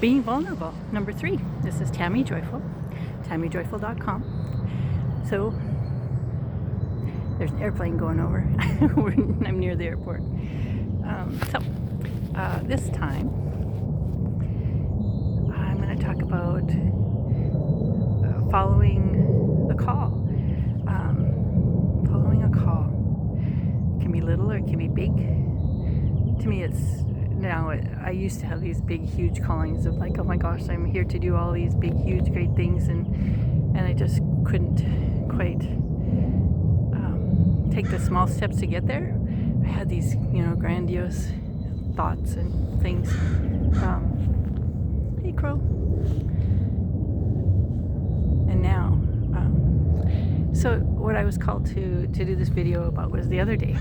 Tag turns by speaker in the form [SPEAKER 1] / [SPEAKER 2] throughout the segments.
[SPEAKER 1] Being vulnerable, number 3. This is Tammy Joyful, TammyJoyful.com. So there's an airplane going over. I'm near the airport. This time I'm going to talk about following the call. Following a call. It can be little or it can be big. To me, I used to have these big, huge callings of like, oh my gosh, I'm here to do all these big, huge, great things, and I just couldn't quite take the small steps to get there. I had these, grandiose thoughts and things. Hey, Crow. And now, so what I was called to do this video about was the other day.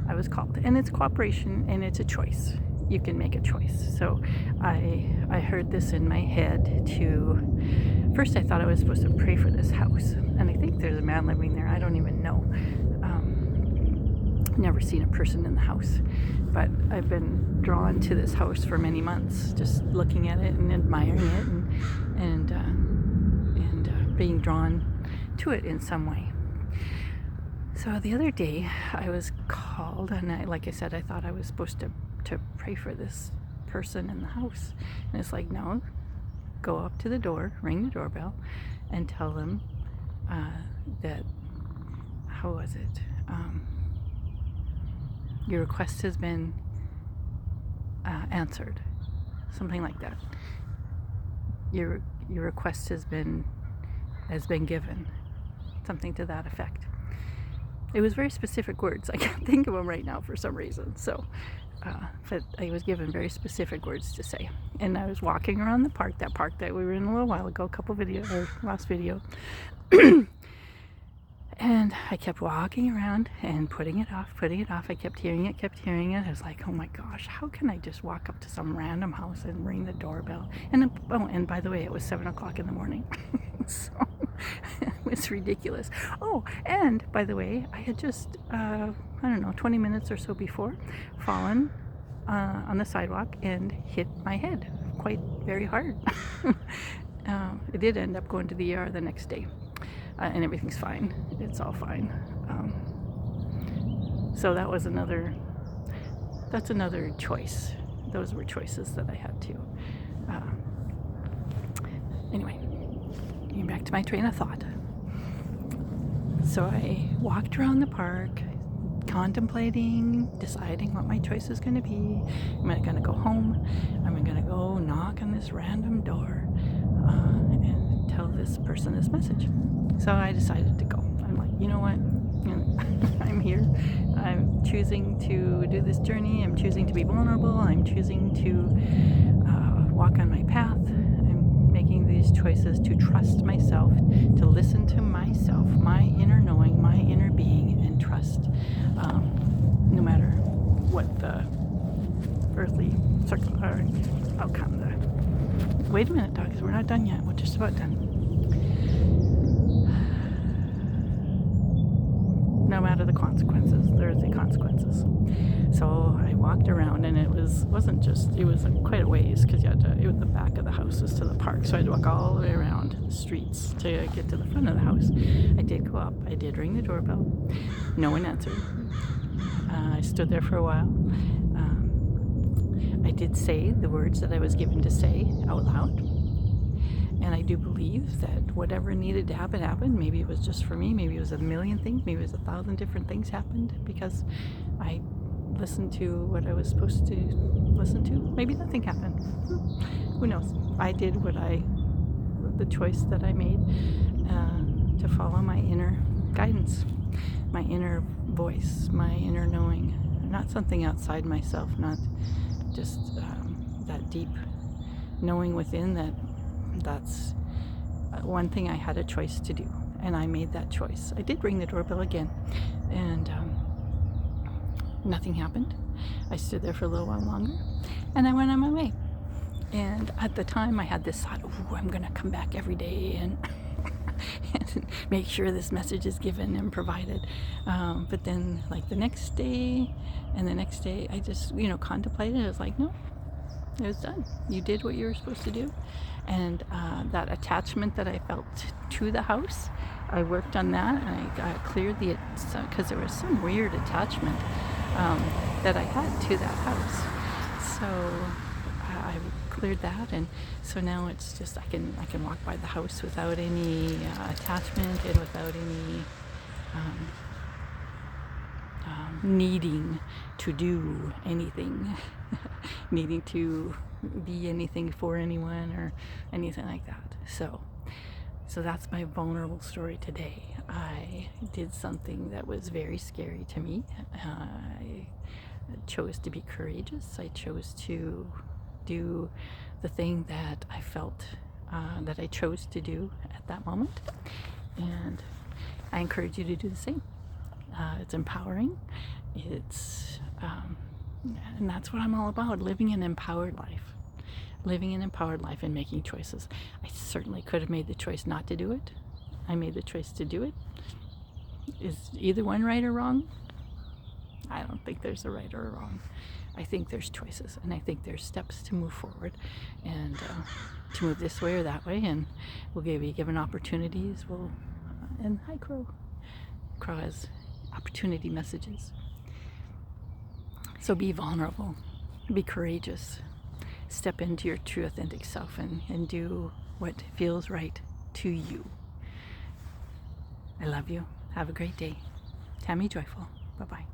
[SPEAKER 1] I was called, and it's cooperation, and it's a choice. You can make a choice. So I heard this in my head first I thought I was supposed to pray for this house, and I think there's a man living there. I don't even know. Never seen a person in the house, but I've been drawn to this house for many months, just looking at it and admiring it, and being drawn to it in some way. So the other day I was called, and like I said, I thought I was supposed to pray for this person in the house. And it's like, no, go up to the door, ring the doorbell, and tell them that, how was it? Your request has been answered. Something like that. Your request has been given. Something to that effect. It was very specific words. I can't think of them right now for some reason. So, but I was given very specific words to say. And I was walking around the park, that park that we were in a little while ago, last video. And I kept walking around and putting it off. I kept hearing it. I was like, oh my gosh, how can I just walk up to some random house and ring the doorbell? And by the way, it was 7 o'clock in the morning. So it was ridiculous. Oh, and by the way, I had just, 20 minutes or so before, fallen on the sidewalk and hit my head very hard. It did end up going to the ER the next day. And everything's fine. It's all fine. So that's another choice. Those were choices that I had to. Anyway, getting back to my train of thought. So I walked around the park, contemplating, deciding what my choice is going to be. Am I going to go home? Am I going to go knock on this random door and tell this person this message? So I decided to go. I'm like, you know what? I'm here. I'm choosing to do this journey. I'm choosing to be vulnerable. I'm choosing to walk on my path. I'm making these choices to trust myself, to listen to myself, my inner knowing, my inner being, and trust no matter what the earthly outcome. Wait a minute, dogs. We're not done yet. We're just about done. No matter the consequences, there's the consequences. So I walked around, and it was quite a ways, because it was the back of the house was to the park, so I had to walk all the way around the streets to get to the front of the house. I did go up. I did ring the doorbell. No one answered. I stood there for a while. I did say the words that I was given to say out loud. And I do believe that whatever needed to happen happened. Maybe it was just for me. Maybe it was a million things. Maybe it was 1,000 different things happened because I listened to what I was supposed to listen to. Maybe nothing happened. Who knows? I did the choice that I made to follow my inner guidance, my inner voice, my inner knowing. Not something outside myself, not just that deep knowing within that's one thing I had a choice to do, and I made that choice. I did ring the doorbell again, and nothing happened. I stood there for a little while longer, and I went on my way. And at the time, I had this thought, I'm going to come back every day and and make sure this message is given and provided. But then, like the next day and the next day, I just, contemplated. I was like, no, It was done. You did what you were supposed to do. And that attachment that I felt to the house, I worked on that, and I cleared the, because there was some weird attachment that I had to that house. So I cleared that, and so now it's just I can walk by the house without any attachment and without any needing to do anything, needing to be anything for anyone or anything like that. So that's my vulnerable story today. I did something that was very scary to me. I chose to be courageous. I chose to do the thing that I felt that I chose to do at that moment. And I encourage you to do the same. It's empowering. It's and that's what I'm all about, living an empowered life. Living an empowered life and making choices. I certainly could have made the choice not to do it. I made the choice to do it. Is either one right or wrong? I don't think there's a right or a wrong. I think there's choices, and I think there's steps to move forward and to move this way or that way, and we'll be given opportunities. And hi, Crow. Crow has opportunity messages. So be vulnerable, be courageous, step into your true authentic self and do what feels right to you. I love you. Have a great day. Tammy Joyful. Bye-bye.